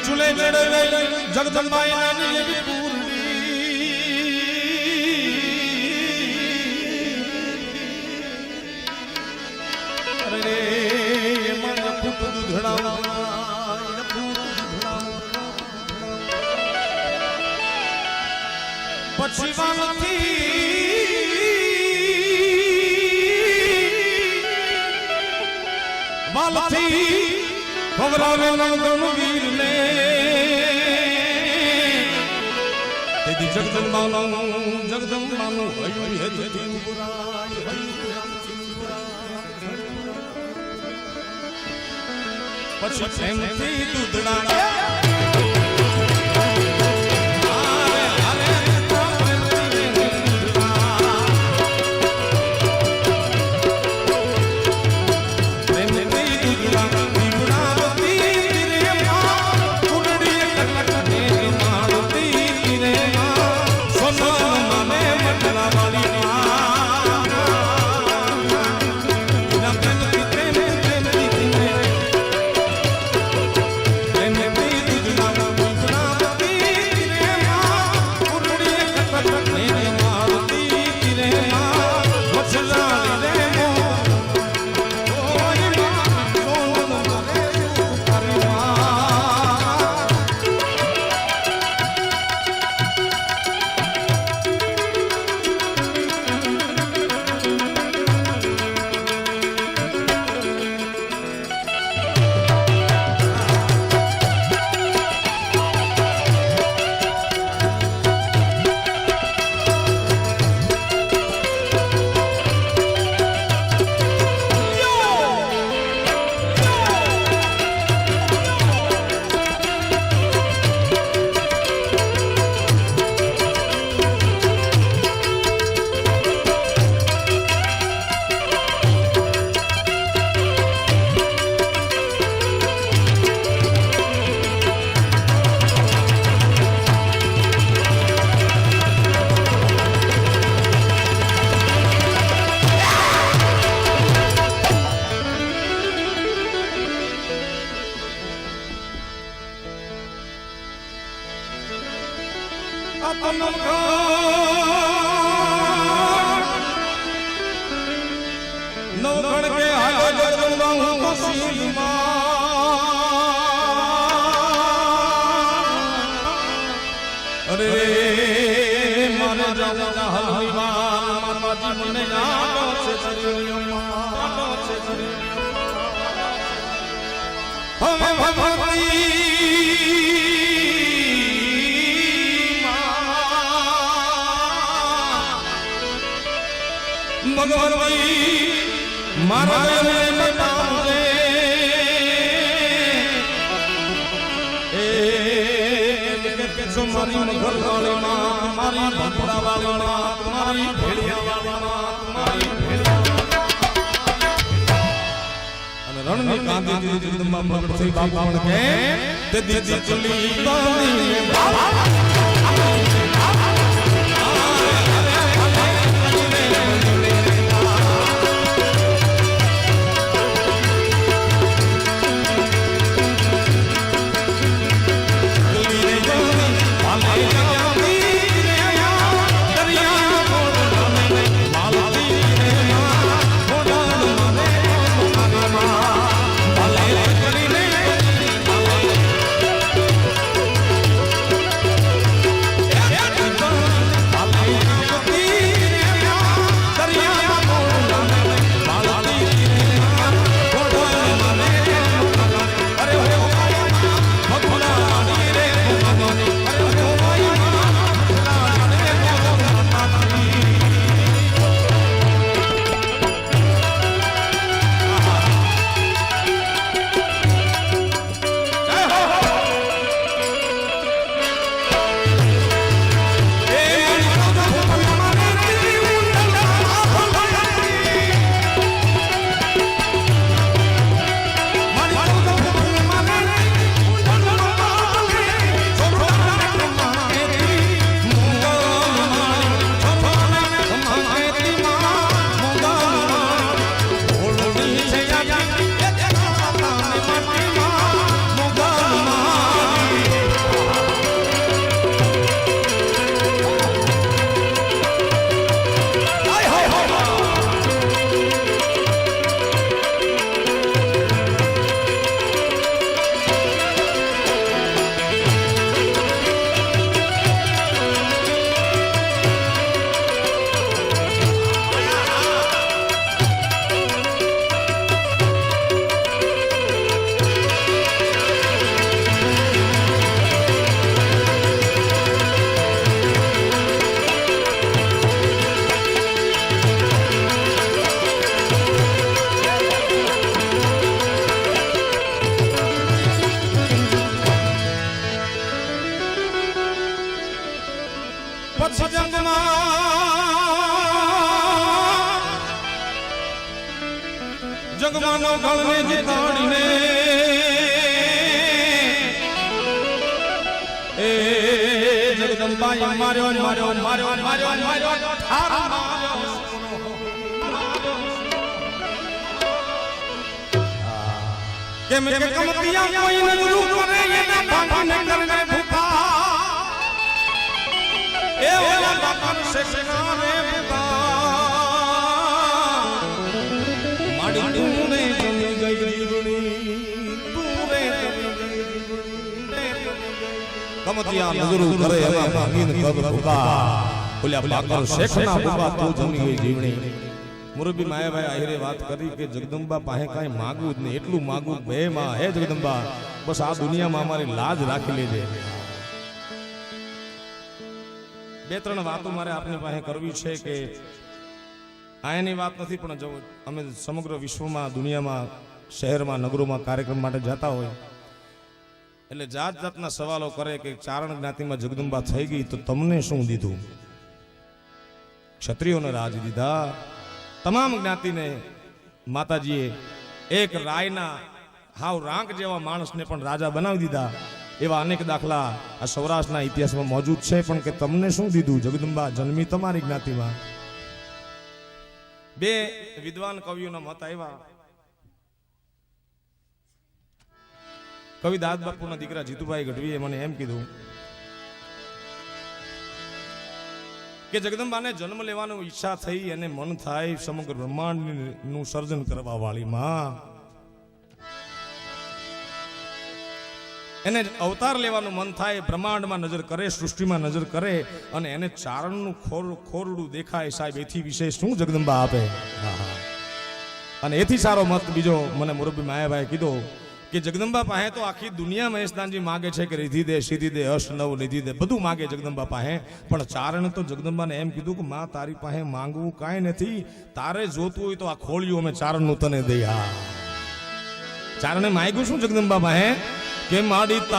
ચૂલે ચડવે જગદંબાઈ નાની એવી પૂરડી અરે મને ફૂટ દૂધડા પછી વાલથી ખબરાવે નંદન વીર ને તેથી જગદંબાનું હૈયું હેતી પુરાય પછી પ્રેમથી દૂધડા નવગણ કે હાલો જગદંબા હું કસીમાં અરે મારે જાવું હલવીમાં માતાજી મને આડો છે હવે ભગવતી ભગવતી મારા મને બતાવજે એ કે છો મારી મગર વાળીમાં મારી ભંપડા વાળીમાં મારી ભેડિયા વાળીમાં મારી અને રણની કાંધી જગદંબા ભગવતી બાપણ કે તે દીદી ચલી કાની સત્સંગમાં જગમાનો ગળને જીતાડીને એ જગદંબાએ માર્યો માર્યો માર્યો માર્યો માર્યો ઠાર માર્યો કેમ કે કમતિયા કોઈ નજરું કરે એના ભાંગને કરને ભૂખા એ ઓલા બાપા શેષના રે માડી તુને જમી ગઈ જીવણી તુરે કમતિયા નજરું કરે એના ભાંગીને કર ભૂખા ઓલા બાપા શેષના ભૂખા તું જમી ગઈ જીવણી મુરબી માયાભાઈ આહિરે વાત કરી કે જગદંબા પાસે કાંઈ માગવું જ નહીં, એટલું માગવું બે માં હે જગદંબા બસ આ દુનિયામાં અમારી લાજ રાખી લેજે. બે ત્રણ વાતો મારે આપની પાસે કરવી છે કે આની વાત નથી પણ જો અમે સમગ્ર વિશ્વમાં દુનિયામાં શહેરમાં નગરોમાં કાર્યક્રમ માટે જતા હોય એટલે જાત જાતના સવાલો કરે કે ચારણ જ્ઞાતિમાં જગદંબા થઈ ગઈ તો તમને શું દીધું? ક્ષત્રિયોને રાજ દીધા, તમામ જ્ઞાતિને માતાજીએ એક રાયના હાવ રાંક જેવા માણસને પણ રાજા બનાવી દીધા. એવા અનેક દાખલા આ સૌરાષ્ટ્રના ઇતિહાસમાં મોજૂદ છે. પણ કે તમને શું દીધું? જગદંબા જન્મી તમારી જ્ઞાતિમાં. બે વિદ્વાન કવિઓના મત આવ્યા. કવિ દાદ બાપુના દીકરા જીતુભાઈ ગઢવીએ મને એમ કીધું કે જગદંબાને જન્મ લેવાની ઈચ્છા થઈ અને મન થાય સમગ્ર બ્રહ્માંડનું સર્જન કરવા વાળી માં, એને અવતાર લેવાનું મન થાય, બ્રહ્માંડમાં નજર કરે, સૃષ્ટિમાં નજર કરે અને એને ચારણનું ખોરડું દેખાય. સાહેબ એથી વિશેષ શું જગદંબા આપે? અને એથી સારો મત બીજો મને મુરબ્બી માયાભાઈ કીધો કે જગદંબા પાસે તો આખી દુનિયા મહેશદાનજી માગે છે કે રીધી દે, સીધી દે, અશ નવ નિધિ દે, બધું માગે જગદંબા પાસે. પણ ચારણ તો જગદંબાને એમ કીધું કે માં તારી પાસે માંગવું કાંઈ નથી, તારે જોતું હોય તો આ ખોળ્યું અમે ચારણનું તને દઈ. હા, ચારણે માંગ્યું શું જગદંબા પાસે કે માડી તાર